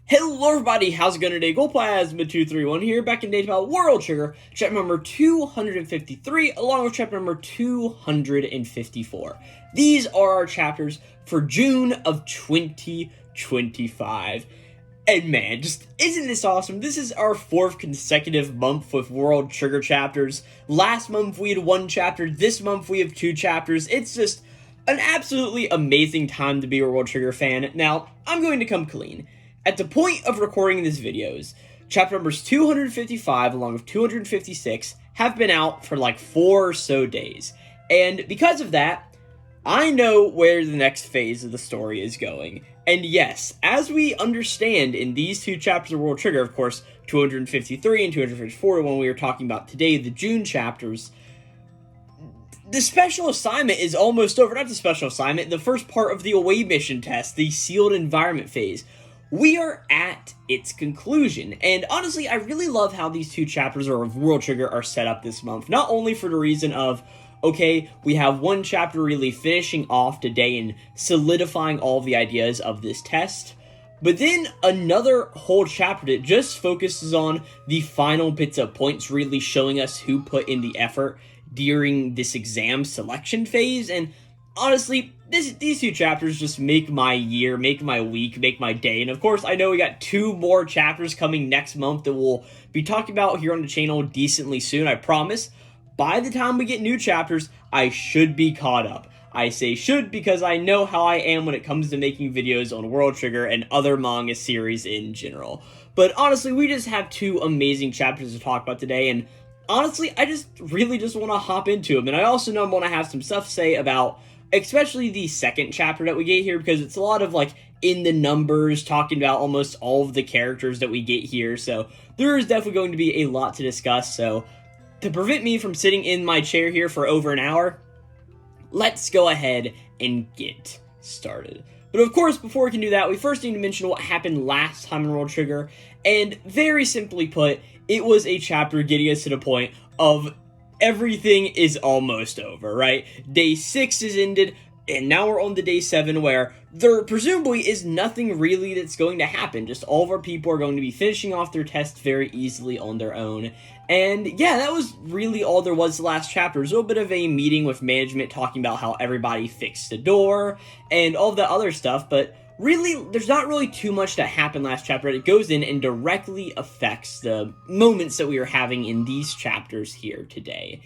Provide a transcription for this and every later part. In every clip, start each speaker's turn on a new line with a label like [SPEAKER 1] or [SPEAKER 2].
[SPEAKER 1] Hello everybody, how's it going today? Glowplasma231 here, back in date about World Trigger, chapter number 253, along with chapter number 254. These are our chapters for June of 2025. And man, just isn't this awesome? This is our 4th consecutive month with World Trigger chapters. Last month we had 1 chapter, this month we have 2 chapters. It's just an absolutely amazing time to be a World Trigger fan. Now, I'm going to come clean. At the point of recording these videos, chapter numbers 255 along with 256 have been out for like 4 or so days. And because of that, I know where the next phase of the story is going. And yes, as we understand in these 2 chapters of World Trigger, of course, 253 and 254, when we were talking about today, the June chapters, the special assignment is almost over. Not the special assignment, the first part of the away mission test, the sealed environment phase. We are at its conclusion, and honestly, I really love how these 2 chapters of World Trigger are set up this month. Not only for the reason of, okay, we have 1 chapter really finishing off today and solidifying all the ideas of this test, but then another whole chapter that just focuses on the final bits of points, really showing us who put in the effort during this exam selection phase. And honestly, these 2 chapters just make my year, make my week, make my day. And of course, I know we got 2 more chapters coming next month that we'll be talking about here on the channel decently soon, I promise. By the time we get new chapters, I should be caught up. I say should because I know how I am when it comes to making videos on World Trigger and other manga series in general. But honestly, we just have 2 amazing chapters to talk about today, and honestly, I really just want to hop into them. And I also know I'm going to have some stuff to say about especially the second chapter that we get here, because it's a lot of like in the numbers, talking about almost all of the characters that we get here. So there is definitely going to be a lot to discuss. So to prevent me from sitting in my chair here for over an hour, let's go ahead and get started. But of course, before we can do that, we first need to mention what happened last time in World Trigger. And very simply put, it was a chapter getting us to the point of everything is almost over, right? Day 6 is ended, and now we're on to day 7, where there presumably is nothing really that's going to happen. Just all of our people are going to be finishing off their tests very easily on their own. And yeah, that was really all there was the last chapter. It was a little bit of a meeting with management talking about how everybody fixed the door and all the other stuff, but really, there's not really too much that happened last chapter. It goes in and directly affects the moments that we are having in these chapters here today.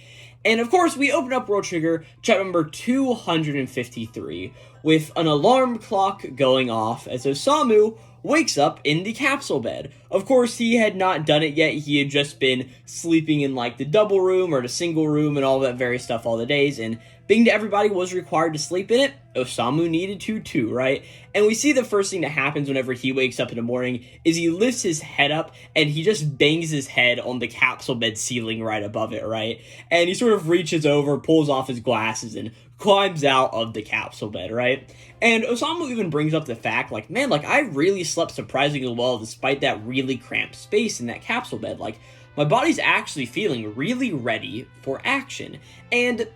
[SPEAKER 1] And of course, we open up World Trigger, chapter number 253, with an alarm clock going off as Osamu wakes up in the capsule bed. Of course, he had not done it yet. He had just been sleeping in like the double room or the single room and all that various stuff all the days, and being that everybody was required to sleep in it, Osamu needed to too, right? And we see the first thing that happens whenever he wakes up in the morning is he lifts his head up and he just bangs his head on the capsule bed ceiling right above it, right? And he sort of reaches over, pulls off his glasses, and climbs out of the capsule bed, right? And Osamu even brings up the fact, like, man, like, I really slept surprisingly well despite that really cramped space in that capsule bed. Like, my body's actually feeling really ready for action. And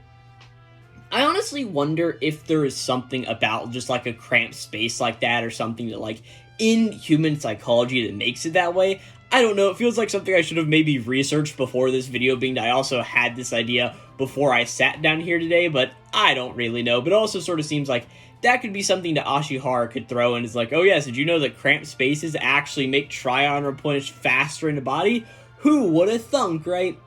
[SPEAKER 1] I honestly wonder if there is something about just like a cramped space like that, or something that like in human psychology that makes it that way. I don't know, it feels like something I should have maybe researched before this video, being that I also had this idea before I sat down here today, but I don't really know. But it also sort of seems like that could be something that Ashihara could throw in. Is like, oh yes, did you know that cramped spaces actually make Tryon replenish faster in the body? Who would have thunk, right?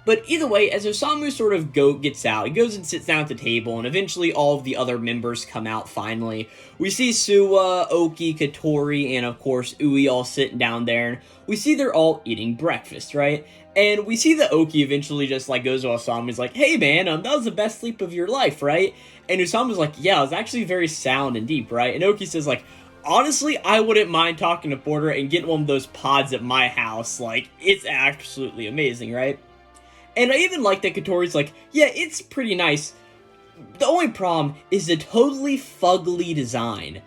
[SPEAKER 1] But either way, as Osamu sort of gets out, he goes and sits down at the table, and eventually all of the other members come out finally. We see Suwa, Oki, Katori, and of course Ui all sitting down there, and we see they're all eating breakfast, right? And we see that Oki eventually just like goes to Osamu, he's like, hey man, that was the best sleep of your life, right? And Osamu's like, yeah, it was actually very sound and deep, right? And Oki says like, honestly, I wouldn't mind talking to Porter and getting one of those pods at my house. Like, it's absolutely amazing, right? And I even like that Katori's like, yeah, it's pretty nice. The only problem is the totally fugly design.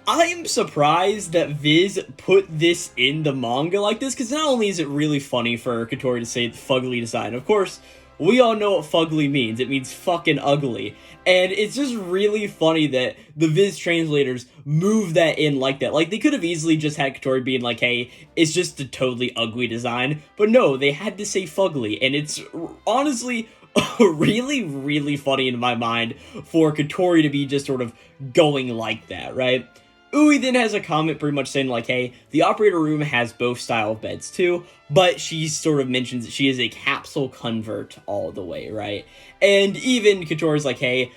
[SPEAKER 1] I am surprised that Viz put this in the manga like this, because not only is it really funny for Katori to say fugly design, of course, we all know what fugly means. It means fucking ugly. And it's just really funny that the Viz translators move that in like that. Like, they could have easily just had Kotori being like, hey, it's just a totally ugly design. But no, they had to say fugly. And it's honestly really, really funny in my mind for Kotori to be just sort of going like that, right? Ui then has a comment pretty much saying like, hey, the operator room has both style of beds too, but she sort of mentions that she is a capsule convert all the way, right? And even Kotori's like, hey,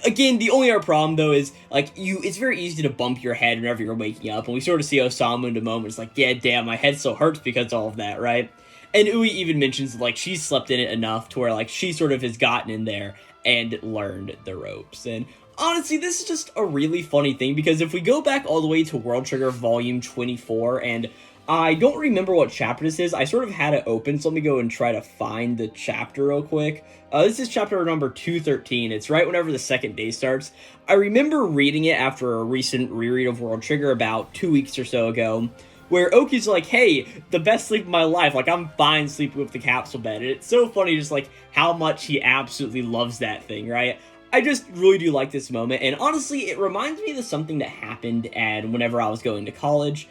[SPEAKER 1] again, the only other problem though is like it's very easy to bump your head whenever you're waking up, and we sort of see Osamu in the moment. It's like, yeah, damn, my head still hurts because of all of that, right? And Ui even mentions like she's slept in it enough to where like she sort of has gotten in there and learned the ropes. And honestly, this is just a really funny thing, because if we go back all the way to World Trigger Volume 24, and I don't remember what chapter this is, I sort of had it open, so let me go and try to find the chapter real quick. This is chapter number 213, it's right whenever the second day starts. I remember reading it after a recent reread of World Trigger about 2 weeks or so ago, where Oki's like, hey, the best sleep of my life, like, I'm fine sleeping with the capsule bed, and it's so funny just, like, how much he absolutely loves that thing, right? I just really do like this moment, and honestly, it reminds me of something that happened whenever I was going to college.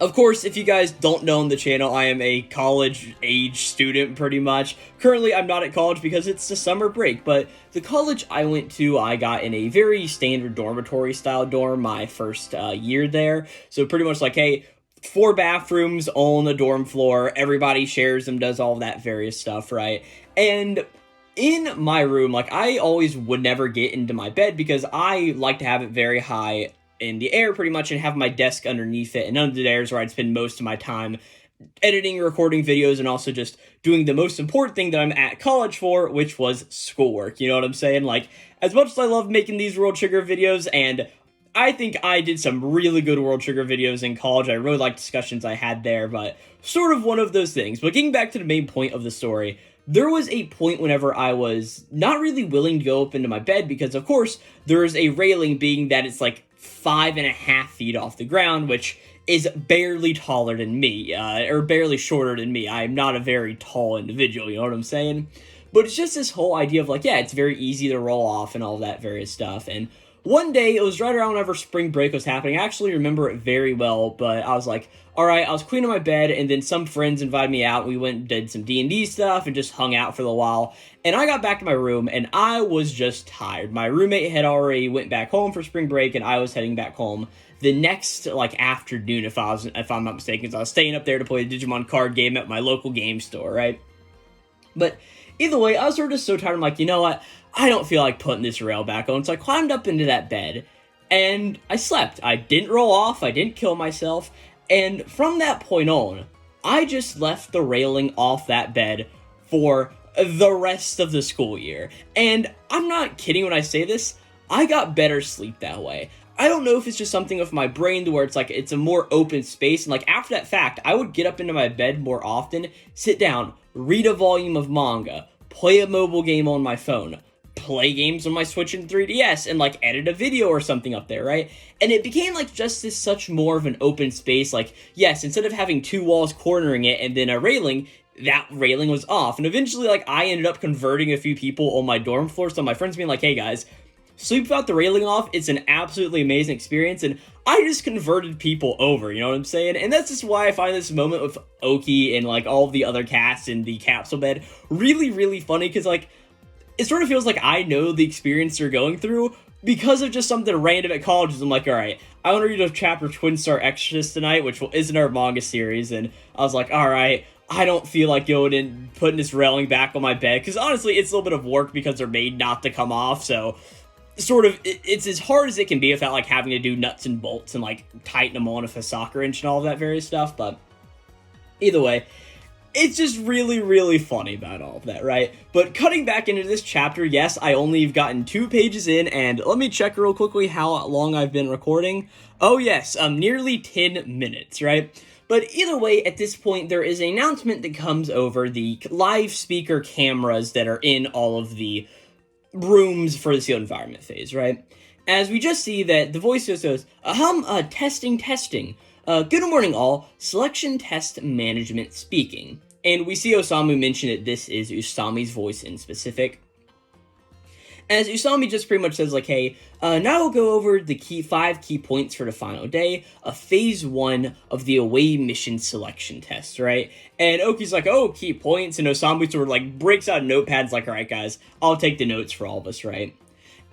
[SPEAKER 1] Of course, if you guys don't know on the channel, I am a college-age student, pretty much. Currently, I'm not at college because it's the summer break, but the college I went to, I got in a very standard dormitory-style dorm my first year there. So pretty much like, hey, 4 bathrooms on the dorm floor, everybody shares them, does all that various stuff, right? And in my room, like, I always would never get into my bed because I like to have it very high in the air pretty much and have my desk underneath it, and under there is where I'd spend most of my time editing, recording videos, and also just doing the most important thing that I'm at college for, which was schoolwork. You know what I'm saying? Like, as much as I love making these World Trigger videos, and I think I did some really good World Trigger videos in college, I really liked discussions I had there, but sort of one of those things. But getting back to the main point of the story, there was a point whenever I was not really willing to go up into my bed because, of course, there is a railing, being that it's like 5.5 feet off the ground, which is barely taller than me, or barely shorter than me. I am not a very tall individual, you know what I'm saying? But it's just this whole idea of like, yeah, it's very easy to roll off and all that various stuff. And one day, it was right around whenever spring break was happening. I actually remember it very well, but I was like, alright, I was cleaning my bed, and then some friends invited me out. We went and did some D&D stuff and just hung out for a while. And I got back to my room, and I was just tired. My roommate had already went back home for spring break, and I was heading back home the next, like, afternoon, if I'm not mistaken. So I was staying up there to play a Digimon card game at my local game store, right? But either way, I was sort of so tired, I'm like, you know what? I don't feel like putting this rail back on. So I climbed up into that bed, and I slept. I didn't roll off, I didn't kill myself, and from that point on, I just left the railing off that bed for the rest of the school year. And I'm not kidding when I say this, I got better sleep that way. I don't know if it's just something with my brain to where it's like, it's a more open space, and like after that fact, I would get up into my bed more often, sit down, read a volume of manga, play a mobile game on my phone, play games on my Switch and 3DS, and like edit a video or something up there, right? And it became like just this such more of an open space. Like, yes, instead of having 2 walls cornering it and then a railing, that railing was off. And eventually, like, I ended up converting a few people on my dorm floor. So my friends being like, hey guys, sleep without the railing off, it's an absolutely amazing experience. And I just converted people over, you know what I'm saying? And that's just why I find this moment with Oki and like all of the other cast in the capsule bed really, really funny, because like, it sort of feels like I know the experience they're going through because of just something random at college. I'm like, alright, I want to read a chapter of Twin Star Exorcist tonight, which isn't our manga series, and I was like, alright, I don't feel like going and putting this railing back on my bed, because honestly, it's a little bit of work because they're made not to come off, so sort of, it's as hard as it can be without like having to do nuts and bolts and like tighten them on with a socket wrench and all of that various stuff. But either way, it's just really, really funny about all of that, right? But cutting back into this chapter, yes, I only have gotten 2 pages in, and let me check real quickly how long I've been recording. Oh yes, nearly 10 minutes, right? But either way, at this point, there is an announcement that comes over the live speaker cameras that are in all of the rooms for the sealed environment phase, right? As we just see that the voice just goes, testing. Good morning all, selection test management speaking. And we see Osamu mention that this is Usami's voice in specific. As Usami just pretty much says, like, hey, now we'll go over the 5 key points for the final day of Phase 1 of the away mission selection test, right? And Oki's like, oh, key points, and Osamu sort of, like, breaks out notepads, like, alright, guys, I'll take the notes for all of us, right?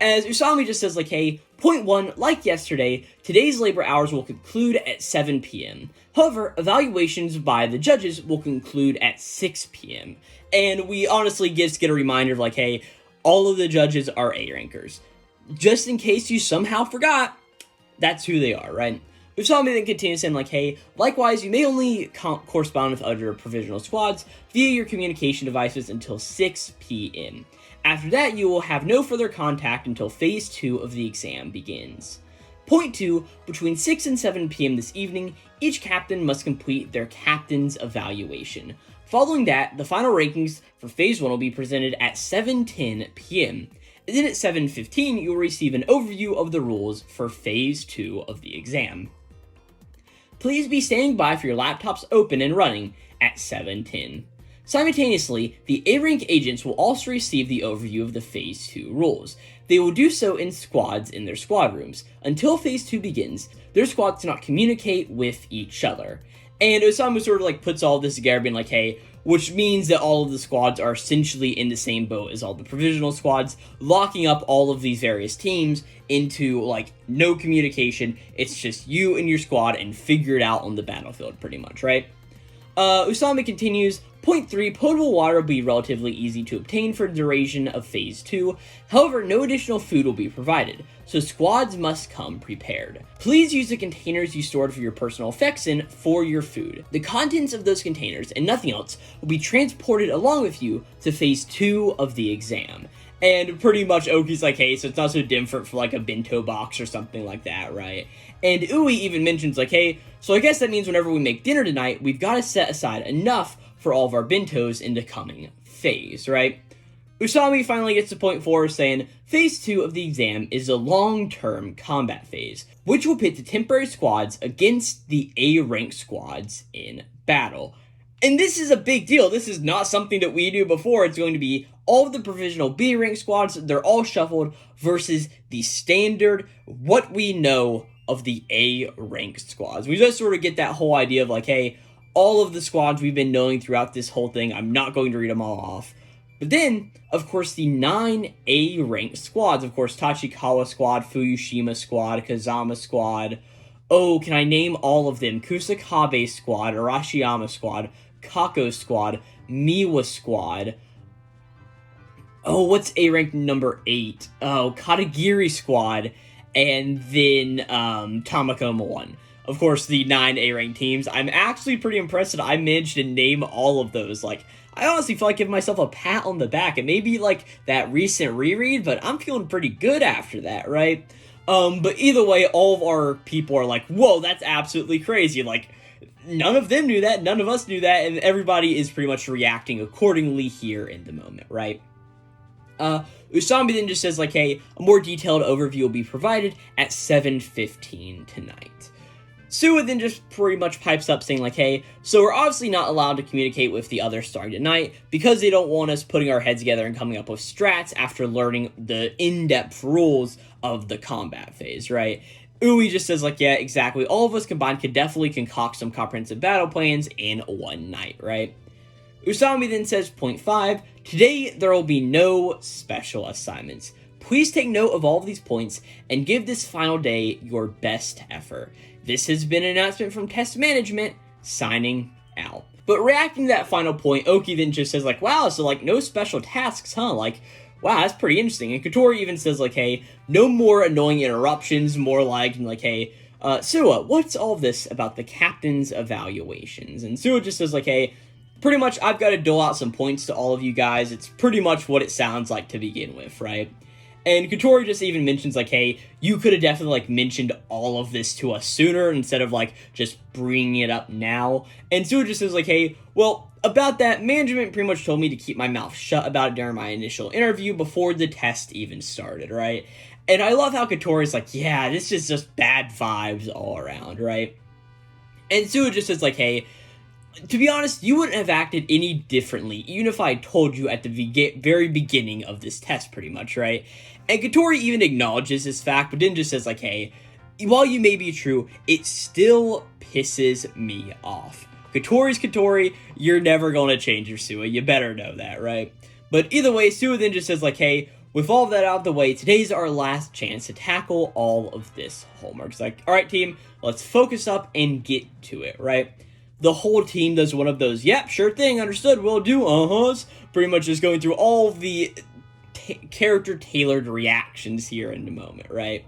[SPEAKER 1] As Usami just says, like, hey, point 1, like yesterday, today's labor hours will conclude at 7 p.m. However, evaluations by the judges will conclude at 6 p.m. And we honestly just get a reminder of, like, hey, all of the judges are A-rankers. Just in case you somehow forgot, that's who they are, right? Usami then continues saying, like, hey, likewise, you may only correspond with other provisional squads via your communication devices until 6 p.m. After that, you will have no further contact until Phase 2 of the exam begins. Point 2, between 6 and 7 p.m. this evening, each captain must complete their captain's evaluation. Following that, the final rankings for Phase 1 will be presented at 7:10 p.m. And then at 7:15, you will receive an overview of the rules for Phase 2 of the exam. Please be standing by for your laptops open and running at 7:10. Simultaneously, the A-rank agents will also receive the overview of the Phase 2 rules. They will do so in squads in their squad rooms. Until Phase 2 begins, their squads cannot communicate with each other. And Osamu sort of, like, puts all this together, being like, hey, which means that all of the squads are essentially in the same boat as all the provisional squads, locking up all of these various teams into, like, no communication. It's just you and your squad and figure it out on the battlefield, pretty much, right? Usami continues, point 3, potable water will be relatively easy to obtain for the duration of Phase 2. However, no additional food will be provided, so squads must come prepared. Please use the containers you stored for your personal effects in for your food. The contents of those containers, and nothing else, will be transported along with you to Phase 2 of the exam. And pretty much Oki's like, hey, so it's not so different for, like, a bento box or something like that, right? And Ui even mentions, like, hey, so I guess that means whenever we make dinner tonight, we've got to set aside enough for all of our bentos in the coming phase, right? Usami finally gets to point 4, saying, Phase 2 of the exam is a long-term combat phase, which will pit the temporary squads against the A-rank squads in battle. And this is a big deal. This is not something that we do before. It's going to be all of the provisional B-rank squads, they're all shuffled, versus the standard, what we know of the A-rank squads. We just sort of get that whole idea of, like, hey, all of the squads we've been knowing throughout this whole thing, I'm not going to read them all off. But then, of course, the 9 A-ranked squads, of course, Tachikawa squad, Fukushima squad, Kazama squad. Oh, can I name all of them? Kusakabe squad, Arashiyama squad, Kako squad, Miwa squad. Oh, what's A-ranked number 8? Oh, Katagiri squad, and then Tamakoma 1. Of course, the 9 A-ranked teams. I'm actually pretty impressed that I managed to name all of those. Like, I honestly feel like giving myself a pat on the back. It may be like that recent reread, but I'm feeling pretty good after that, right? But either way, all of our people are like, whoa, that's absolutely crazy. Like, none of them knew that, none of us knew that, and everybody is pretty much reacting accordingly here in the moment, right? Usami then just says, like, hey, a more detailed overview will be provided at 7:15 tonight. Suwa then just pretty much pipes up saying, like, hey, so we're obviously not allowed to communicate with the others starting tonight because they don't want us putting our heads together and coming up with strats after learning the in-depth rules of the combat phase, right? Ui just says, like, yeah, exactly. All of us combined could definitely concoct some comprehensive battle plans in one night, right? Usami then says, point 5, today there will be no special assignments. Please take note of all of these points and give this final day your best effort. This has been an announcement from Test Management, signing out. But reacting to that final point, Oki then just says, like, wow, so, like, no special tasks, huh? Like, wow, that's pretty interesting. And Kotori even says, like, hey, no more annoying interruptions, more like, hey, Suwa, what's all this about the captain's evaluations? And Suwa just says, like, hey, pretty much I've got to dole out some points to all of you guys. It's pretty much what it sounds like to begin with, right? And Kotori just even mentions, like, hey, you could have definitely, like, mentioned all of this to us sooner instead of, like, just bringing it up now. And Suwa just says, like, hey, well, about that, management pretty much told me to keep my mouth shut about it during my initial interview before the test even started, right? And I love how Kotori's like, yeah, this is just bad vibes all around, right? And Suwa just says, like, hey, to be honest, you wouldn't have acted any differently, even if I told you at the very beginning of this test, pretty much, right? And Katori even acknowledges this fact, but then just says, like, hey, while you may be true, it still pisses me off. Katori's Katori, you're never going to change your Sua, you better know that, right? But either way, Sua then just says, like, hey, with all of that out of the way, today's our last chance to tackle all of this homework. It's like, alright team, let's focus up and get to it, right? The whole team does one of those, yep, sure thing, understood, will do, uh-huhs. Pretty much just going through all the character-tailored reactions here in a moment, right?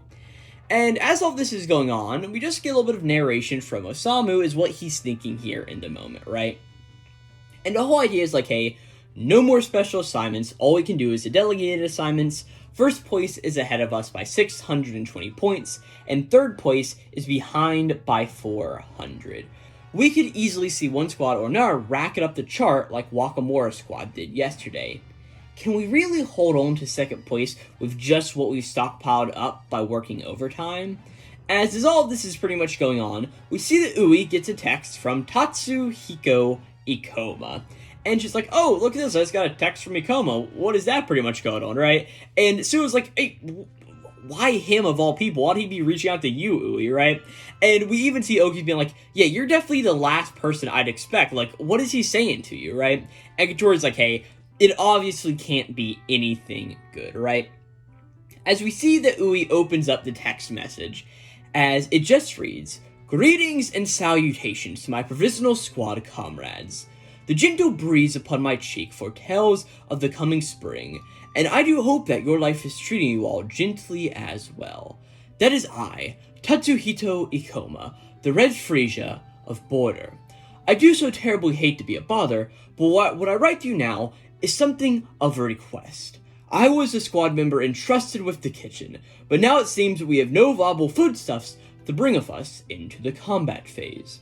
[SPEAKER 1] And as all this is going on, we just get a little bit of narration from Osamu is what he's thinking here in the moment, right? And the whole idea is like, hey, no more special assignments, all we can do is the delegated assignments. First place is ahead of us by 620 points, and third place is behind by 400. We could easily see one squad or another racking up the chart like Wakamura's squad did yesterday. Can we really hold on to second place with just what we've stockpiled up by working overtime? As all of this is pretty much going on, we see that Ui gets a text from Tatsuhiko Ikoma. And she's like, oh, look at this, I just got a text from Ikoma. What is that pretty much going on, right? And Sua's like, hey, why him of all people? Why'd he be reaching out to you, Ui, right? And we even see Oki being like, yeah, you're definitely the last person I'd expect. Like, what is he saying to you, right? And Katori's like, hey, it obviously can't be anything good, right? As we see that Ui opens up the text message, as it just reads, greetings and salutations to my provisional squad comrades. The gentle breeze upon my cheek foretells of the coming spring, and I do hope that your life is treating you all gently as well. That is I, Tatsuhito Ikoma, the Red Frisia of Border. I do so terribly hate to be a bother, but what I write to you now is something of a request. I was a squad member entrusted with the kitchen, but now it seems we have no viable foodstuffs to bring of us into the combat phase.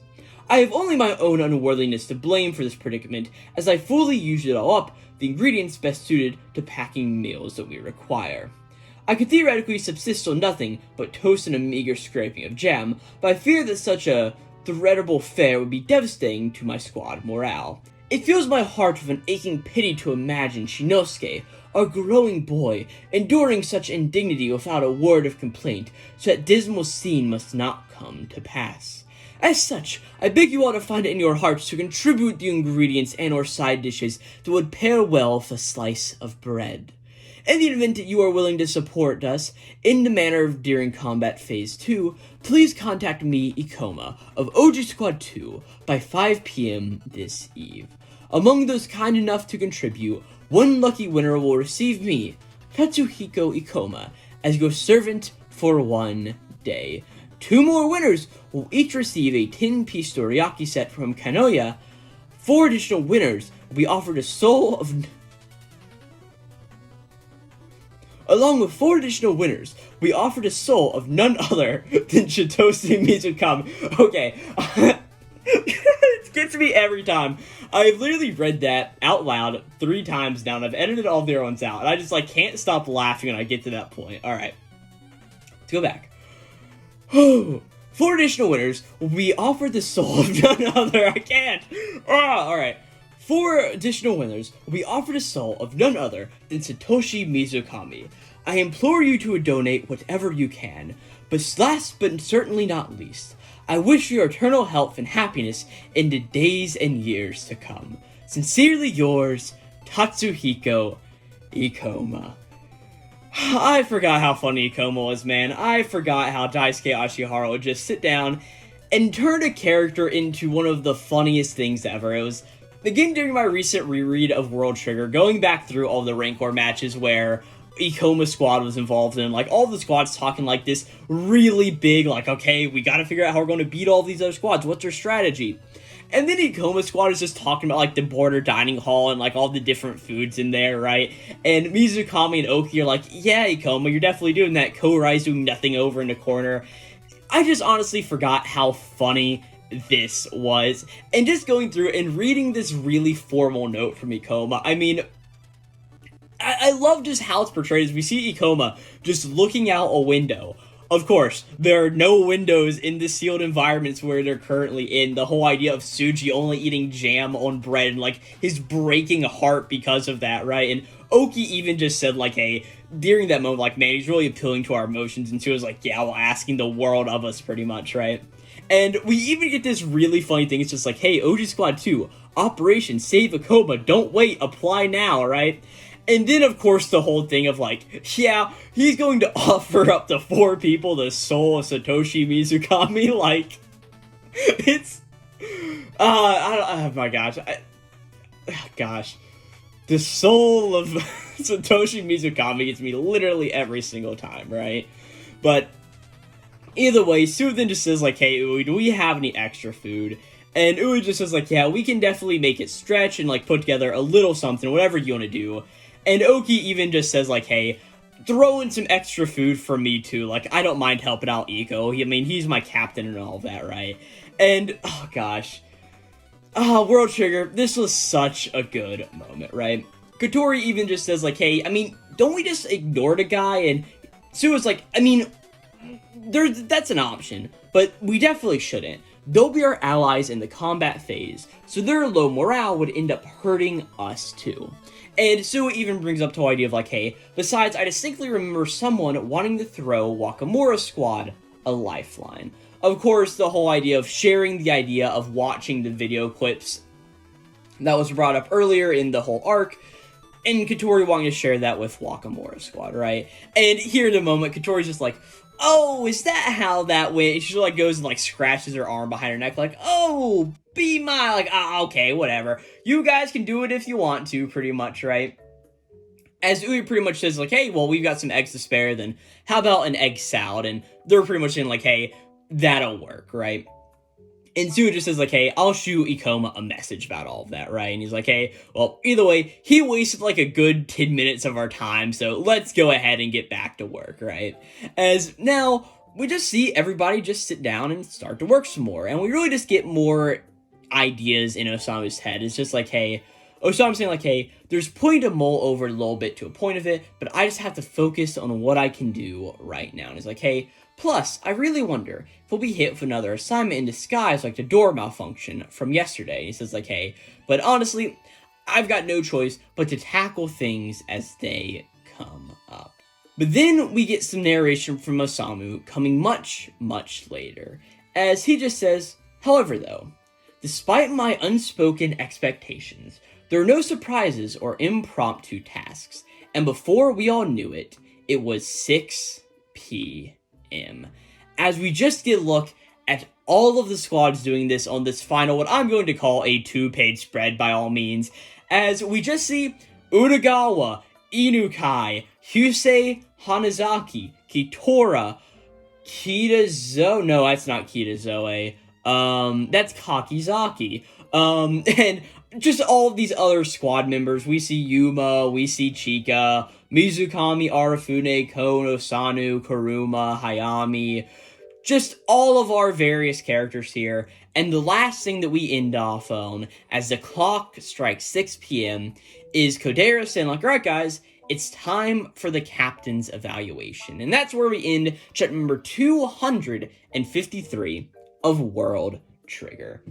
[SPEAKER 1] I have only my own unworthiness to blame for this predicament, as I fully used it all up, the ingredients best suited to packing meals that we require. I could theoretically subsist on nothing but toast and a meager scraping of jam, but I fear that such a threadable fare would be devastating to my squad morale. It fills my heart with an aching pity to imagine Shinosuke, our growing boy, enduring such indignity without a word of complaint, so that dismal scene must not come to pass. As such, I beg you all to find it in your hearts to contribute the ingredients and or side dishes that would pair well with a slice of bread. In the event that you are willing to support us in the manner of during combat phase 2, please contact me, Ikoma, of OG Squad 2 by 5 p.m. this eve. Among those kind enough to contribute, one lucky winner will receive me, Tatsuhiko Ikoma, as your servant for 1 day. 2 more winners will each receive a 10-piece dorayaki set from Kanoya. 4 additional winners will be offered a soul of... Along with 4 additional winners, we offered a soul of none other than Shitoshi Mizukami. Okay, it gets me every time. I've literally read that out loud 3 times now, and I've edited all the other ones out, and I just, can't stop laughing when I get to that point. Alright, let's go back. 4 additional winners will be offered the soul of none other. I can't. Alright. 4 additional winners will be offered a soul of none other than Satoshi Mizukami. I implore you to donate whatever you can, but last but certainly not least, I wish you eternal health and happiness in the days and years to come. Sincerely yours, Tatsuhiko Ikoma. I forgot how funny Ikoma was, man. I forgot how Daisuke Ashihara would just sit down and turn a character into one of the funniest things ever. It was, again, during my recent reread of World Trigger, going back through all the Rancor matches where Ikoma's squad was involved in, all the squads talking this really big, okay, we gotta figure out how we're going to beat all these other squads, what's their strategy? And then Ikoma's squad is just talking about, the border dining hall and, all the different foods in there, right? And Mizukami and Oki are like, yeah, Ikoma, you're definitely doing that. Kourai's doing nothing over in the corner. I just honestly forgot how funny this was. And just going through and reading this really formal note from Ikoma, I mean, I love just how it's portrayed as we see Ikoma just looking out a window of course, there are no windows in the sealed environments where they're currently in. The whole idea of Tsuji only eating jam on bread and, like, his breaking heart because of that, right? And Oki even just said, like, hey, during that moment, like, man, he's really appealing to our emotions. And she was like, yeah, well, asking the world of us, pretty much, right? And we even get this really funny thing. It's just like, hey, OG Squad 2, Operation Save Ikoma, don't wait, apply now, right? And then, of course, the whole thing of, like, yeah, he's going to offer up to 4 people the soul of Satoshi Mizukami, like, it's, oh my gosh, gosh, the soul of Satoshi Mizukami gets me literally every single time, right? But either way, Sue then just says, like, hey, Ui, do we have any extra food? And Ui just says, like, yeah, we can definitely make it stretch and, like, put together a little something, whatever you want to do. And Oki even just says, like, hey, throw in some extra food for me, too. Like, I don't mind helping out Iko. I mean, he's my captain and all that, right? And, oh, gosh. World Trigger, this was such a good moment, right? Kotori even just says, like, hey, I mean, don't we just ignore the guy? And Sue's like, I mean, that's an option, but we definitely shouldn't. They'll be our allies in the combat phase, so their low morale would end up hurting us too. And Sue even brings up the idea of, like, hey, besides, I distinctly remember someone wanting to throw Wakamura's squad a lifeline. Of course, the whole idea of sharing the idea of watching the video clips that was brought up earlier in the whole arc, and Kotori wanting to share that with Wakamura's squad, right? And here in the moment, Kotori's just like, oh, is that how that went? She, like, goes and, like, scratches her arm behind her neck, like, oh, be my, like, okay, whatever. You guys can do it if you want to, pretty much, right? As Ui pretty much says, like, hey, well, we've got some eggs to spare, then how about an egg salad? And they're pretty much saying, like, hey, that'll work, right? And Sue just says, like, hey, I'll shoot Ikoma a message about all of that, right? And he's like, hey, well, either way, he wasted, like, a good 10 minutes of our time, so let's go ahead and get back to work, right? As now, we just see everybody just sit down and start to work some more, and we really just get more ideas in Osamu's head. It's just like, hey, Osamu's saying, like, hey, there's plenty to mull over a little bit to a point of it, but I just have to focus on what I can do right now. And he's like, hey, plus, I really wonder if we'll be hit with another assignment in disguise like the door malfunction from yesterday. And he says, like, hey, but honestly, I've got no choice but to tackle things as they come up. But then we get some narration from Osamu coming much, much later, as he just says, however though, despite my unspoken expectations, there are no surprises or impromptu tasks, and before we all knew it, it was 6 p.m. As we just get a look at all of the squads doing this on this final, what I'm going to call a 2-page spread by all means, as we just see Utagawa, Inukai, Hyusei Hanazaki, Kitora, Kitazoe, no, that's not Kitazoe, that's Kakizaki, and just all of these other squad members. We see Yuma, we see Chika, Mizukami, Arafune, Kon, Osanu, Karuma, Hayami, just all of our various characters here. And the last thing that we end off on, as the clock strikes 6 p.m., is Kodera saying, like, alright guys, it's time for the captain's evaluation. And that's where we end chapter number 253 of World Trigger.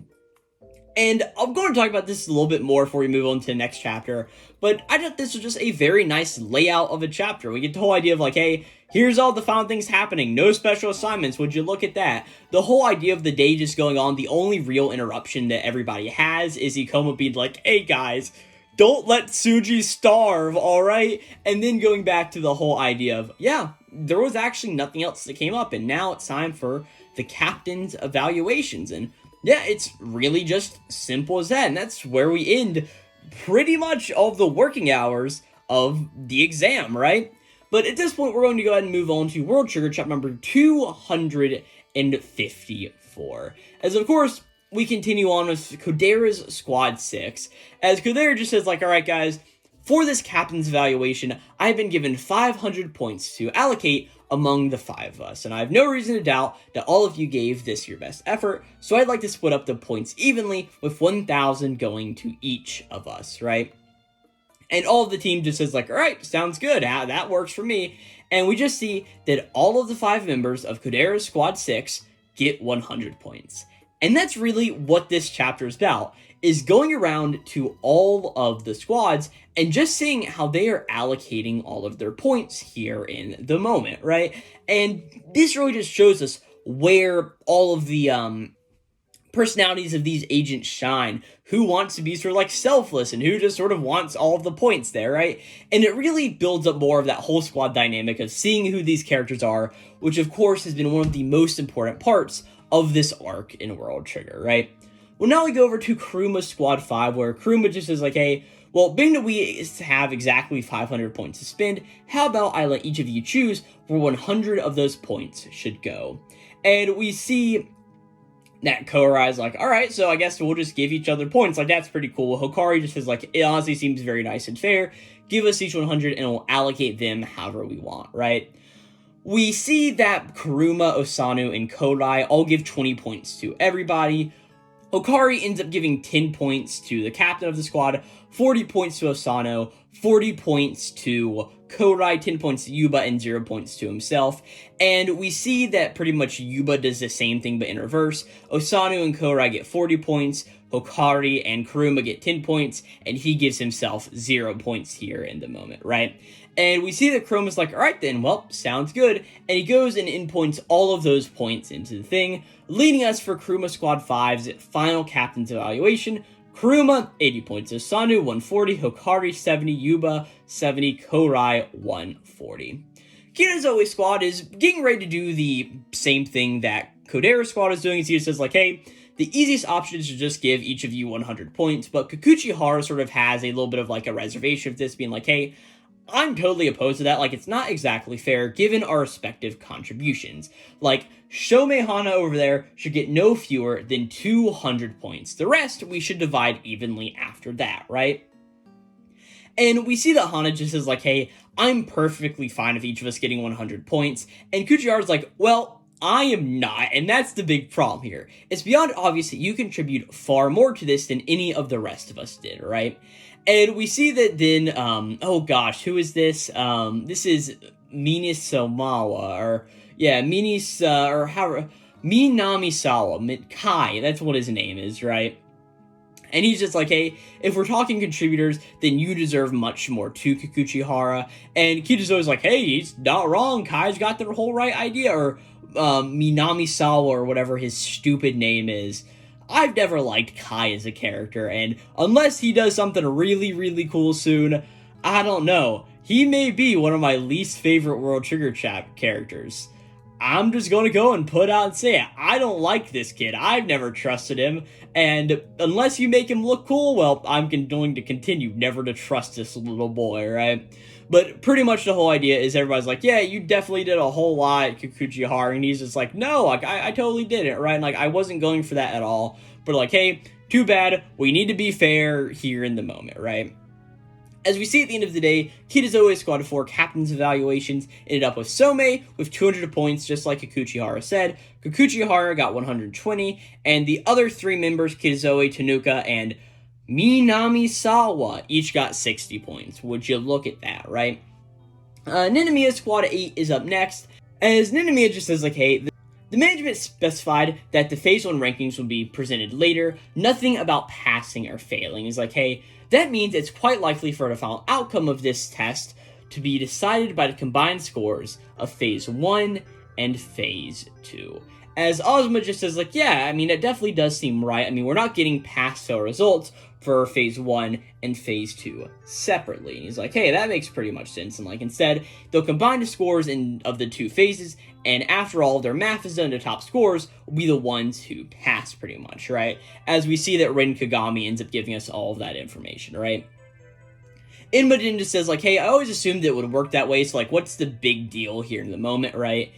[SPEAKER 1] And I'm going to talk about this a little bit more before we move on to the next chapter, but I thought this was just a very nice layout of a chapter. We get the whole idea of, like, hey, here's all the final things happening, no special assignments, would you look at that? The whole idea of the day just going on, the only real interruption that everybody has is Ikoma being like, hey guys, don't let Tsuji starve, alright? And then going back to the whole idea of, yeah, there was actually nothing else that came up, and now it's time for the captain's evaluations, and yeah, it's really just simple as that, and that's where we end pretty much all of the working hours of the exam, right? But at this point, we're going to go ahead and move on to World Trigger chapter number 254. As, of course, we continue on with Kodera's Squad 6, as Kodera just says, like, alright guys, for this captain's evaluation, I've been given 500 points to allocate among the 5 of us, and I have no reason to doubt that all of you gave this your best effort, so I'd like to split up the points evenly, with 1,000 going to each of us, right? And all of the team just says like, all right, sounds good, that works for me. And we just see that all of the 5 members of Kodera's Squad 6 get 100 points. And that's really what this chapter is about, is going around to all of the squads and just seeing how they are allocating all of their points here in the moment, right? And this really just shows us where all of the personalities of these agents shine, who wants to be sort of like selfless and who just sort of wants all of the points there, right? And it really builds up more of that whole squad dynamic of seeing who these characters are, which of course has been one of the most important parts of this arc in World Trigger, right? Well, now we go over to Karuma's Squad 5, where Karuma just says like, hey, well, being that we have exactly 500 points to spend, how about I let each of you choose where 100 of those points should go? And we see that Kourai's like, all right, so I guess we'll just give each other points. Like, that's pretty cool. Hikari just says, like, it honestly seems very nice and fair. Give us each 100 and we'll allocate them however we want, right? We see that Karuma, Osanu, and Kodai all give 20 points to everybody. Hikari ends up giving 10 points to the captain of the squad, 40 points to Osano, 40 points to Kodai, 10 points to Yuba, and 0 points to himself. And we see that pretty much Yuba does the same thing but in reverse. Osanu and Kodai get 40 points, Hikari and Karuma get 10 points, and he gives himself 0 points here in the moment, right? And we see that Karuma's like, alright then, well, sounds good. And he goes and inpoints all of those points into the thing, leading us for Karuma Squad 5's final captain's evaluation. Karuma, 80 points. Osanu, 140. Hikari, 70. Yuba, 70. Kodai, 140. Kitazoe Squad is getting ready to do the same thing that Kodera Squad is doing. He just says like, hey, the easiest option is to just give each of you 100 points, but Kikuchihara sort of has a little bit of like a reservation of this, being like, hey, I'm totally opposed to that. Like, it's not exactly fair given our respective contributions. Like, Shomehana over there should get no fewer than 200 points. The rest we should divide evenly after that, right? And we see that Hana just is like, hey, I'm perfectly fine with each of us getting 100 points. And Kuchihara's like, well, I am not, and that's the big problem here. It's beyond obvious that you contribute far more to this than any of the rest of us did, right? And we see that then, oh gosh, who is this? This is Minamisawa, or, yeah, Minamisawa, Kai, that's what his name is, right? And he's just like, hey, if we're talking contributors, then you deserve much more too, Kikuchihara. And Kitazoe's like, hey, he's not wrong, Kai's got the whole right idea, or Minamisawa, or whatever his stupid name is. I've never liked Kai as a character, and unless he does something really, really cool soon, I don't know. He may be one of my least favorite World Trigger characters. I'm just gonna go and put out and say it. I don't like this kid. I've never trusted him, and unless you make him look cool, well, I'm going to continue never to trust this little boy, right? But pretty much the whole idea is everybody's like, yeah, you definitely did a whole lot, Kikuchihara, and he's just like, no, like, I totally didn't, right? And, like, I wasn't going for that at all, but like, hey, too bad, we need to be fair here in the moment, right? As we see at the end of the day, Kitazoe's Squad 4 captain's evaluations ended up with Some with 200 points, just like Kikuchihara said. Kikuchihara got 120, and the other 3 members, Kitazoe, Tanuka, and Minamisawa, each got 60 points. Would you look at that, right? Ninomiya Squad 8 is up next, as Ninomiya just says, like, hey, the management specified that the Phase 1 rankings would be presented later. Nothing about passing or failing. It's like, hey, that means it's quite likely for the final outcome of this test to be decided by the combined scores of Phase 1 and Phase 2. As Ozma just says, like, yeah, I mean, it definitely does seem right. I mean, we're not getting pass-fail results for Phase 1 and Phase 2 separately. And he's like, hey, that makes pretty much sense. And, like, instead, they'll combine the scores of the 2 phases, and after all their math is done, the top scores will be the ones who pass, pretty much, right? As we see that Ren Kagami ends up giving us all of that information, right? Inmajin just says, like, hey, I always assumed it would work that way, so, like, what's the big deal here in the moment, right?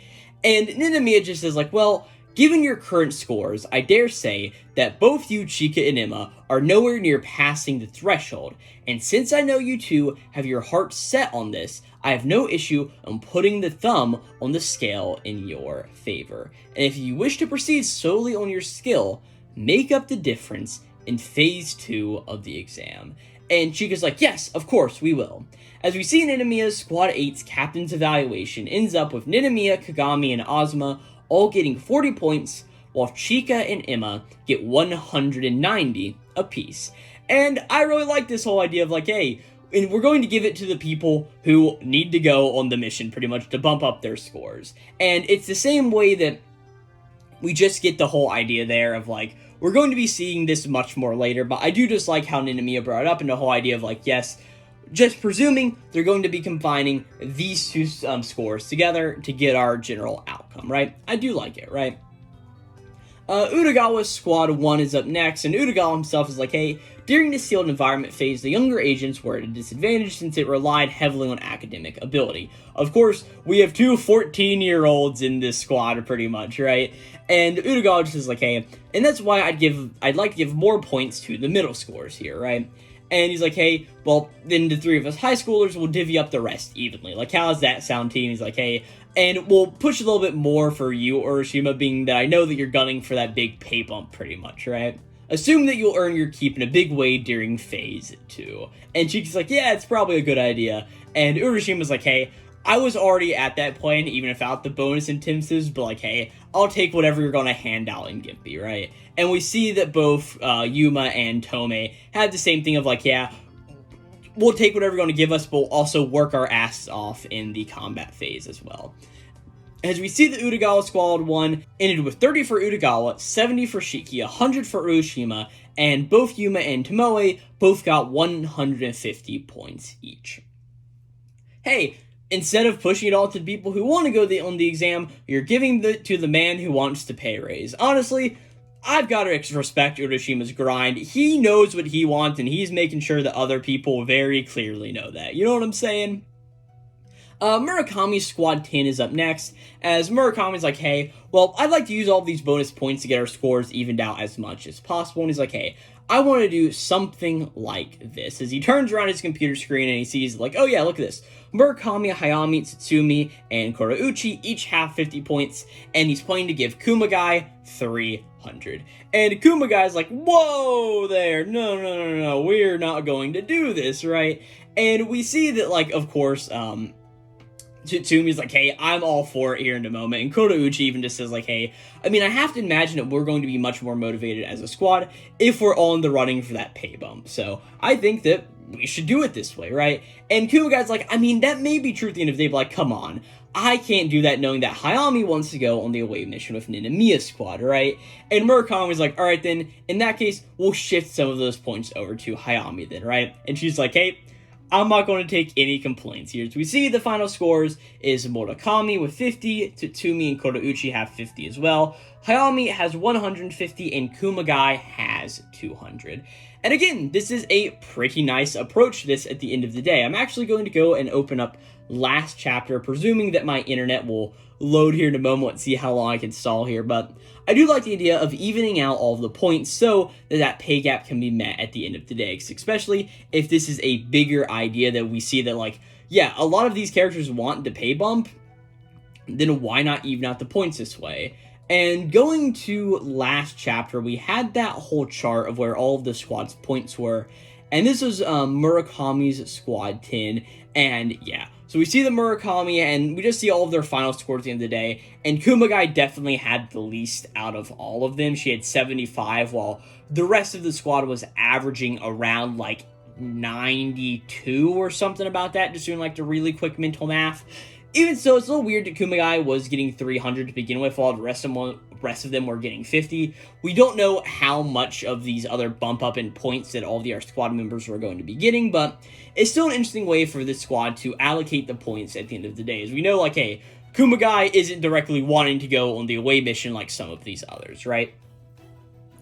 [SPEAKER 1] And Ninomiya just says, like, well, given your current scores, I dare say that both you, Chika and Emma, are nowhere near passing the threshold, and since I know you two have your hearts set on this, I have no issue on putting the thumb on the scale in your favor. And if you wish to proceed solely on your skill, make up the difference in Phase 2 of the exam. And Chika's like, yes, of course, we will. As we see Ninomiya's Squad 8's captain's evaluation ends up with Ninomiya, Kagami, and Ozma all getting 40 points, while Chika and Emma get 190 apiece. And I really like this whole idea of like, hey, and we're going to give it to the people who need to go on the mission pretty much to bump up their scores. And it's the same way that we just get the whole idea there of like, we're going to be seeing this much more later, but I do just like how Ninomiya brought it up and the whole idea of like, yes, just presuming they're going to be combining these two scores together to get our general outcome, right? I do like it, right? Utagawa's Squad 1 is up next, and Utagawa himself is like, hey, during the sealed environment phase, the younger agents were at a disadvantage since it relied heavily on academic ability. Of course, we have two 14-year-olds in this squad, pretty much, right? And Utagawa just is like, hey, and that's why I'd like to give more points to the middle scores here, right? And he's like, hey, well, then the three of us high schoolers will divvy up the rest evenly. Like, how does that sound, team? He's like, hey, and we'll push a little bit more for you, Urashima, being that I know that you're gunning for that big pay bump pretty much, right? Assume that you'll earn your keep in a big way during phase 2. And Chika's like, yeah, it's probably a good idea. And Urashima's like, hey, I was already at that point, even without the bonus intensives, but like, hey, I'll take whatever you're going to hand out and give me, right? And we see that both Yuma and Tomei have the same thing of like, yeah, we'll take whatever you're going to give us, but we'll also work our asses off in the combat phase as well. As we see the Utagawa Squad 1 ended with 30 for Utagawa, 70 for Shiki, 100 for Urashima, and both Yuma and Tomoe both got 150 points each. Hey, instead of pushing it all to people who want to go on the exam, you're giving it to the man who wants to pay raise. Honestly, I've got to respect Urashima's grind. He knows what he wants, and he's making sure that other people very clearly know that. You know what I'm saying? Murakami's Squad 10 is up next, as Murakami's like, hey, well, I'd like to use all these bonus points to get our scores evened out as much as possible, and he's like, hey, I want to do something like this. As he turns around his computer screen and he sees, like, oh yeah, look at this. Murakami, Hayami, Tsutsumi, and Kurouchi each have 50 points, and he's planning to give Kumagai 300. And Kumagai's like, whoa there, no, we're not going to do this, right? And we see that, like, of course, Tsumi's like, hey, I'm all for it here in a moment, and Kurouchi even just says, like, hey, I mean, I have to imagine that we're going to be much more motivated as a squad if we're all in the running for that pay bump, so I think that we should do it this way, right? And Kumagai's like, I mean, that may be true at the end of the day, but like, come on, I can't do that knowing that Hayami wants to go on the away mission with Ninomiya's squad, right? And Murakami's like, alright then, in that case, we'll shift some of those points over to Hayami then, right? And she's like, hey, I'm not going to take any complaints here. As we see the final scores is Murakami with 50, Tsutsumi and Kurouchi have 50 as well. Hayami has 150 and Kumagai has 200. And again, this is a pretty nice approach to this at the end of the day. I'm actually going to go and open up last chapter, presuming that my internet will load here in a moment. Let's see how long I can stall here, but I do like the idea of evening out all of the points so that that pay gap can be met at the end of the day, especially if this is a bigger idea that we see that, like, yeah, a lot of these characters want the pay bump, then why not even out the points this way? And going to last chapter, we had that whole chart of where all of the squad's points were, and this was Murakami's Squad 10, and yeah, so we see the Murakami, and we just see all of their final scores at the end of the day, and Kumagai definitely had the least out of all of them. She had 75, while the rest of the squad was averaging around, like, 92 or something about that, just doing, like, the really quick mental math. Even so, it's a little weird that Kumagai was getting 300 to begin with, while the rest of them were getting 50. We don't know how much of these other bump up in points that all of our squad members were going to be getting, but it's still an interesting way for this squad to allocate the points at the end of the day. As we know, like, hey, Kumagai isn't directly wanting to go on the away mission like some of these others, right?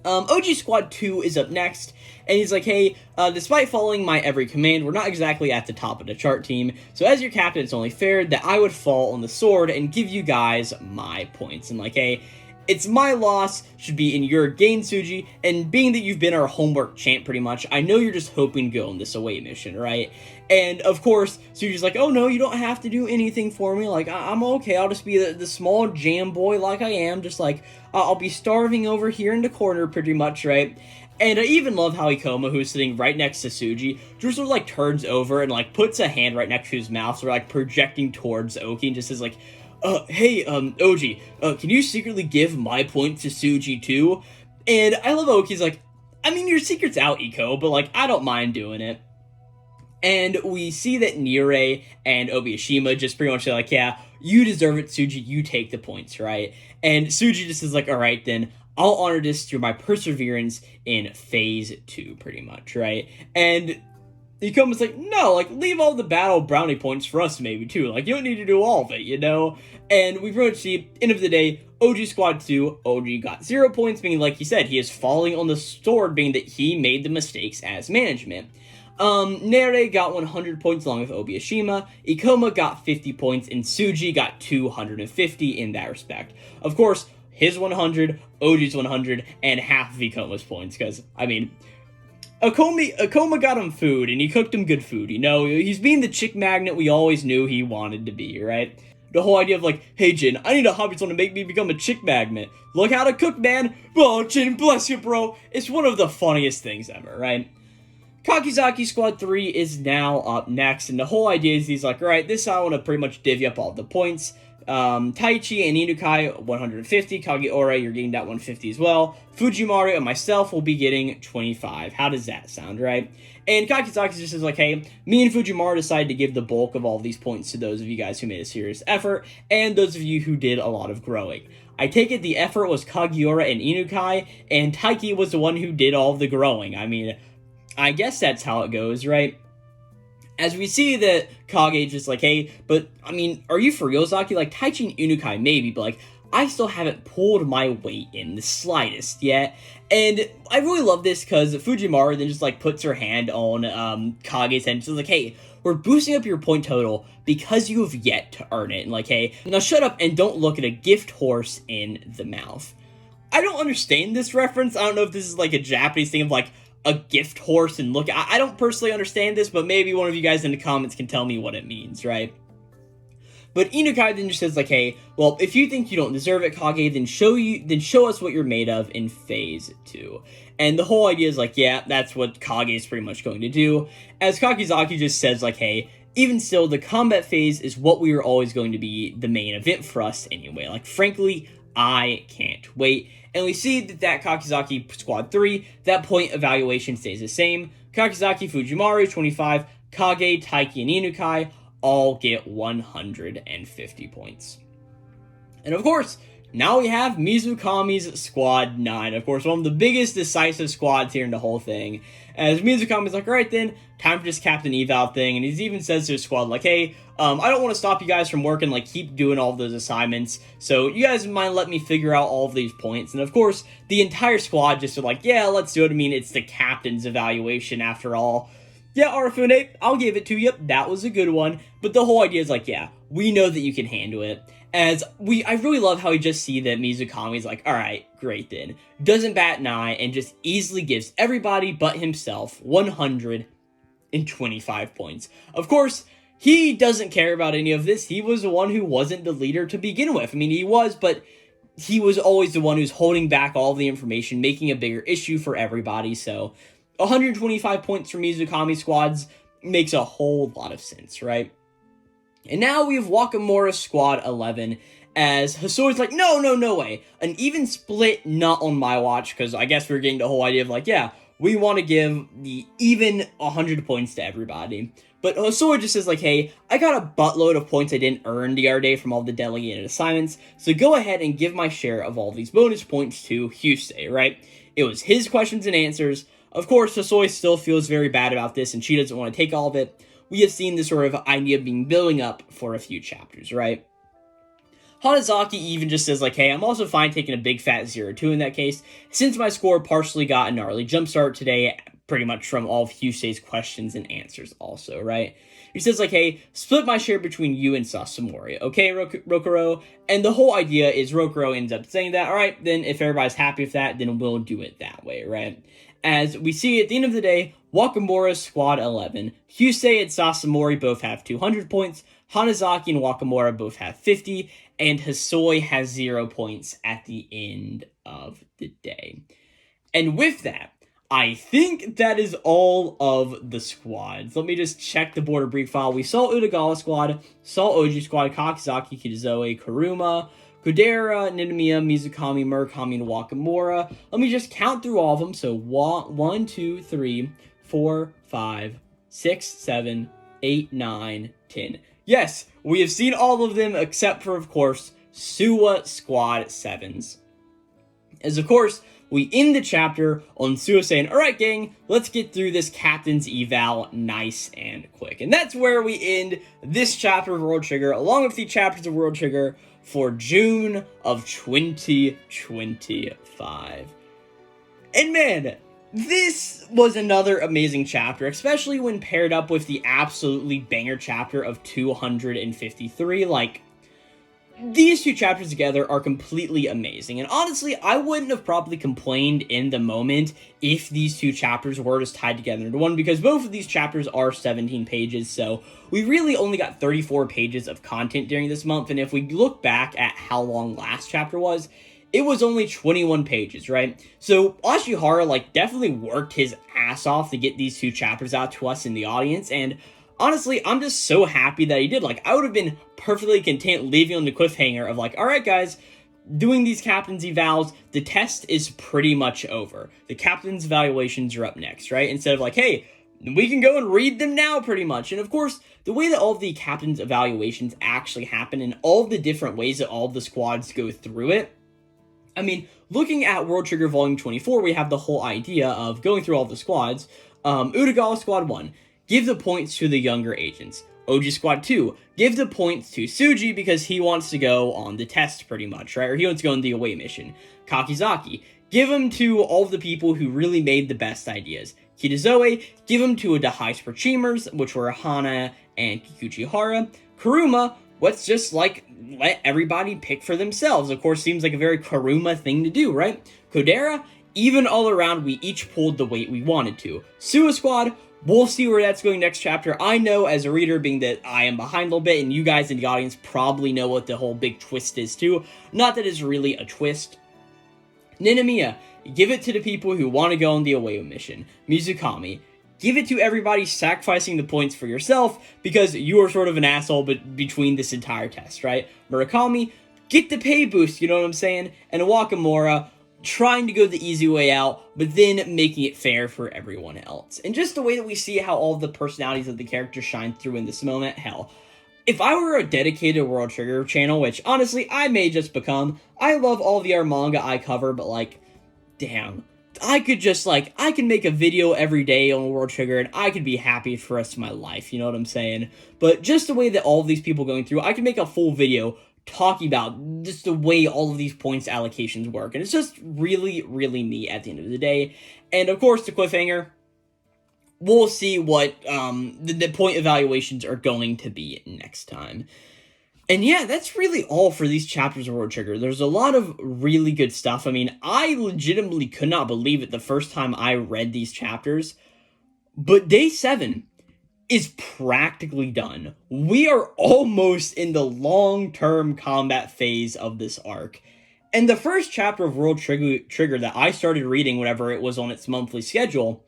[SPEAKER 1] OG Squad 2 is up next, and he's like, hey, despite following my every command, we're not exactly at the top of the chart, team, so as your captain, it's only fair that I would fall on the sword and give you guys my points. And like, hey, it's my loss should be in your gain, Tsuji, and being that you've been our homework champ pretty much, I know you're just hoping to go on this away mission, right? And of course, Tsuji's like, oh no, you don't have to do anything for me, like, I'm okay, I'll just be the small jam boy like I am, just like, I'll be starving over here in the corner pretty much, right? And I even love how Ikoma, who's sitting right next to Tsuji, just sort of like turns over and like puts a hand right next to his mouth, so like projecting towards Oki, and just says like, hey, Oji, can you secretly give my point to Tsuji too? And I love Oki's like, I mean, your secret's out, Iko, but like, I don't mind doing it. And we see that Nire and Obiyashima just pretty much say like, yeah, you deserve it, Tsuji, you take the points, right? And Tsuji just is like, alright then, I'll honor this through my perseverance in phase 2, pretty much, right? And Ikoma's like, no, like, leave all the battle brownie points for us maybe, too. Like, you don't need to do all of it, you know? And we pretty much see, end of the day, OG Squad 2, OG got 0 points, meaning, like he said, he is falling on the sword, being that he made the mistakes as management. Nere got 100 points along with Obiyashima, Ikoma got 50 points, and Tsuji got 250 in that respect. Of course, his 100, OG's 100, and half of Ikoma's points, because, I mean, Ikoma got him food, and he cooked him good food, you know? He's being the chick magnet we always knew he wanted to be, right? The whole idea of like, hey Jin, I need a hobby to make me become a chick magnet. Look how to cook, man! Oh, Jin, bless you, bro! It's one of the funniest things ever, right? Kakizaki Squad 3 is now up next, and the whole idea is he's like, alright, this I want to pretty much divvy up all the points. Taichi and Inukai, 150. Kageora, you're getting that 150 as well. Fujimaru and myself will be getting 25. How does that sound, right? And Kakizaki just says like, hey, me and Fujimaru decided to give the bulk of all these points to those of you guys who made a serious effort, and those of you who did a lot of growing. I take it the effort was Kageora and Inukai, and Taiki was the one who did all of the growing. I mean, I guess that's how it goes, right? As we see that Kage just like, hey, but, I mean, are you for real, Zaki? Like, Taichi and Inukai maybe, but, like, I still haven't pulled my weight in the slightest yet. And I really love this because Fujimaru then just, like, puts her hand on Kage's head and she's like, hey, we're boosting up your point total because you have yet to earn it. And, like, hey, now shut up and don't look at a gift horse in the mouth. I don't understand this reference. I don't know if this is, like, a Japanese thing of, like, a gift horse, and look, I don't personally understand this, but maybe one of you guys in the comments can tell me what it means, right? But Inukai then just says like, hey, well, if you think you don't deserve it, Kage, then show us what you're made of in phase 2. And the whole idea is like, yeah, that's what Kage is pretty much going to do. As Kakizaki just says like, hey, even still, the combat phase is what we are always going to be the main event for us anyway. Like, frankly, I can't wait. And we see that Kakizaki Squad 3, that point evaluation stays the same. Kakizaki, Fujimaru, 25, Kage, Taiki, and Inukai all get 150 points. And of course, now we have Mizukami's Squad 9. Of course, one of the biggest decisive squads here in the whole thing. As Mizukami's like, alright then, time for this Captain Eval thing. And he even says to his squad, like, hey, I don't want to stop you guys from working, like, keep doing all of those assignments. So you guys mind let me figure out all of these points. And of course, the entire squad just are like, yeah, let's do it. I mean, it's the captain's evaluation after all. Yeah, Arafune, I'll give it to you. That was a good one. But the whole idea is like, yeah, we know that you can handle it. I really love how we just see that Mizukami's like, alright, great then. Doesn't bat an eye and just easily gives everybody but himself 125 points. Of course, he doesn't care about any of this. He was the one who wasn't the leader to begin with. I mean, he was, but he was always the one who's holding back all the information, making a bigger issue for everybody. So 125 points for Mizukami squads makes a whole lot of sense, right? And now we have Wakamura Squad 11, as Hasoi's like, no way. An even split, not on my watch, because I guess we're getting the whole idea of like, yeah, we want to give the even 100 points to everybody. But Hasoi just says like, hey, I got a buttload of points I didn't earn the other day from all the delegated assignments, so go ahead and give my share of all these bonus points to Hyusei, right? It was his questions and answers. Of course, Hasoi still feels very bad about this, and she doesn't want to take all of it. We have seen this sort of idea being building up for a few chapters, right? Hanazaki even just says like, hey, I'm also fine taking a big fat 0-2 in that case, since my score partially got a gnarly jumpstart today, pretty much from all of Hyusei's questions and answers also, right? He says, like, hey, split my share between you and Sasumori, okay, Rokuro? And the whole idea is Rokuro ends up saying that, all right, then if everybody's happy with that, then we'll do it that way, right? As we see at the end of the day, Wakamura's squad 11. Hyusei and Sasumori both have 200 points. Hanazaki and Wakamura both have 50. And Hisoi has 0 points at the end of the day. And with that, I think that is all of the squads. Let me just check the border brief file. We saw Utagawa squad, saw Oji squad, Kakizaki, Kitazoe, Karuma, Kodera, Ninomiya, Mizukami, Murakami, and Wakamura. Let me just count through all of them. So 1, 2, 3, 4, 5, 6, 7, 8, 9, 10. Yes, we have seen all of them except for, of course, Suwa squad 7s. As, of course, we end the chapter on Suwa saying, alright gang, let's get through this captain's eval nice and quick. And that's where we end this chapter of World Trigger, along with the chapters of World Trigger for June of 2025. And man, this was another amazing chapter, especially when paired up with the absolutely banger chapter of 253. Like, these two chapters together are completely amazing, and honestly, I wouldn't have probably complained in the moment if these two chapters were just tied together into one, because both of these chapters are 17 pages, so we really only got 34 pages of content during this month, and if we look back at how long last chapter was, it was only 21 pages, right? So Ashihara, like, definitely worked his ass off to get these two chapters out to us in the audience, and honestly, I'm just so happy that he did. Like, I would have been perfectly content leaving on the cliffhanger of like, alright guys, doing these captain's evals, the test is pretty much over. The captain's evaluations are up next, right? Instead of like, hey, we can go and read them now pretty much. And of course, the way that all of the captain's evaluations actually happen and all of the different ways that all of the squads go through it, I mean, looking at World Trigger Volume 24, we have the whole idea of going through all the squads. Utagawa Squad 1, give the points to the younger agents. Oji Squad 2, give the points to Tsuji because he wants to go on the test pretty much, right? Or he wants to go on the away mission. Kakizaki, give them to all of the people who really made the best ideas. Kitazoe, give them to the high Chimers, which were Hana and Kikuchihara. Karuma, let's just, like, let everybody pick for themselves. Of course, seems like a very Karuma thing to do, right? Kodera, even all around, we each pulled the weight we wanted to. Suwa Squad, we'll see where that's going next chapter. I know, as a reader, being that I am behind a little bit, and you guys in the audience probably know what the whole big twist is, too. Not that it's really a twist. Ninomiya, give it to the people who want to go on the away mission. Mizukami, give it to everybody sacrificing the points for yourself, because you are sort of an asshole between this entire test, right? Murakami, get the pay boost, you know what I'm saying? And Wakamura, trying to go the easy way out, but then making it fair for everyone else. And just the way that we see how all the personalities of the characters shine through in this moment, hell, if I were a dedicated World Trigger channel, which honestly I may just become, I love all the manga I cover, but like, damn, I could just like, I can make a video every day on World Trigger and I could be happy for the rest of my life, you know what I'm saying? But just the way that all of these people going through, I can make a full video talking about just the way all of these points allocations work, and it's just really, really neat at the end of the day. And of course, the cliffhanger, we'll see what the point evaluations are going to be next time. And yeah, that's really all for these chapters of World Trigger. There's a lot of really good stuff. I mean, I legitimately could not believe it the first time I read these chapters, but day 7 is practically done. We are almost in the long-term combat phase of this arc. And the first chapter of World Trigger that I started reading whenever it was on its monthly schedule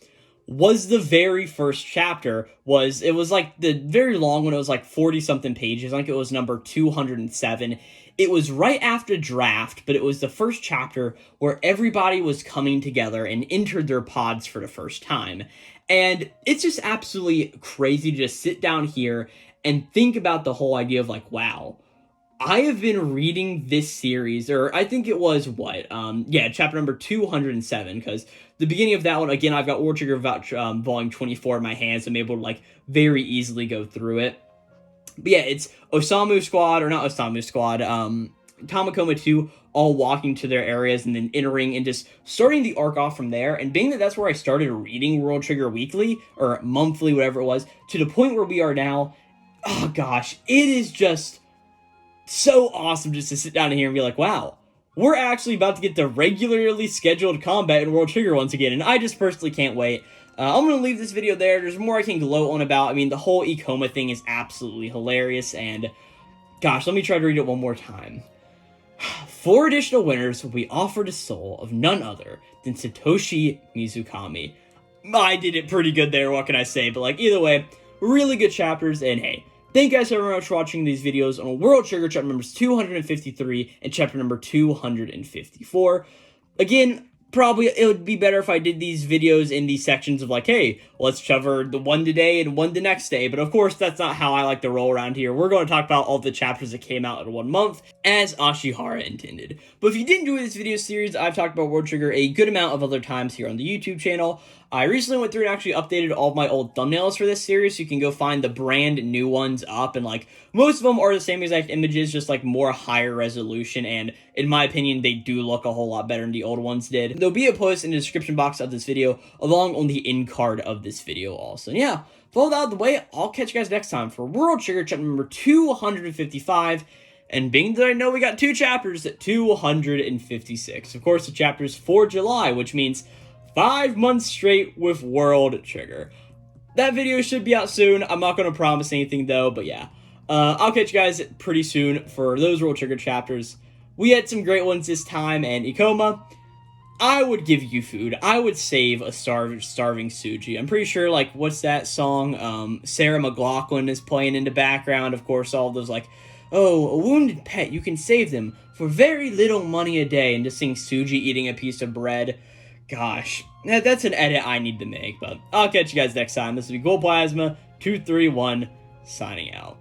[SPEAKER 1] was the very first chapter. It was like the very long one. It was like 40-something pages. I think it was number 207. It was right after draft, but it was the first chapter where everybody was coming together and entered their pods for the first time. And it's just absolutely crazy to just sit down here and think about the whole idea of like, wow, I have been reading this series, or I think it was chapter number 207, because the beginning of that one, again, I've got World Trigger volume 24 in my hands. I'm able to like very easily go through it. But yeah, it's Tamakoma 2, all walking to their areas and then entering and just starting the arc off from there. And being that that's where I started reading World Trigger weekly or monthly, whatever it was, to the point where we are now, oh gosh, it is just so awesome just to sit down here and be like, wow, we're actually about to get the regularly scheduled combat in World Trigger once again, and I just personally can't wait. I'm going to leave this video there. There's more I can gloat on about. I mean, the whole Ikoma thing is absolutely hilarious, and gosh, let me try to read it one more time. 4 additional winners will be offered a soul of none other than Satoshi Mizukami. I did it pretty good there, what can I say? But like, either way, really good chapters, and hey, thank you guys so very much for watching these videos on World Trigger chapter numbers 253 and chapter number 254. Again, probably it would be better if I did these videos in these sections of like, hey, let's cover the one today and one the next day. But of course, that's not how I like to roll around here. We're going to talk about all the chapters that came out in 1 month, as Ashihara intended. But if you did enjoy this video series, I've talked about World Trigger a good amount of other times here on the YouTube channel. I recently went through and actually updated all of my old thumbnails for this series, so you can go find the brand new ones up, and like, most of them are the same exact images, just like more higher resolution, and in my opinion, they do look a whole lot better than the old ones did. There'll be a post in the description box of this video, along on the end card of this video also. And yeah, with all that out of the way, I'll catch you guys next time for World Trigger chapter number 255, and being that I know we got 2 chapters at 256. Of course, the chapter's for July, which means 5 months straight with World Trigger. That video should be out soon. I'm not going to promise anything though, but yeah. I'll catch you guys pretty soon for those World Trigger chapters. We had some great ones this time, and Ikoma, I would give you food. I would save a starving Tsuji. I'm pretty sure, like, what's that song? Sarah McLachlan is playing in the background. Of course, all those, like, oh, a wounded pet, you can save them for very little money a day, and just seeing Tsuji eating a piece of bread. Gosh, that's an edit I need to make, but I'll catch you guys next time. This will be Glowplasma 231 signing out.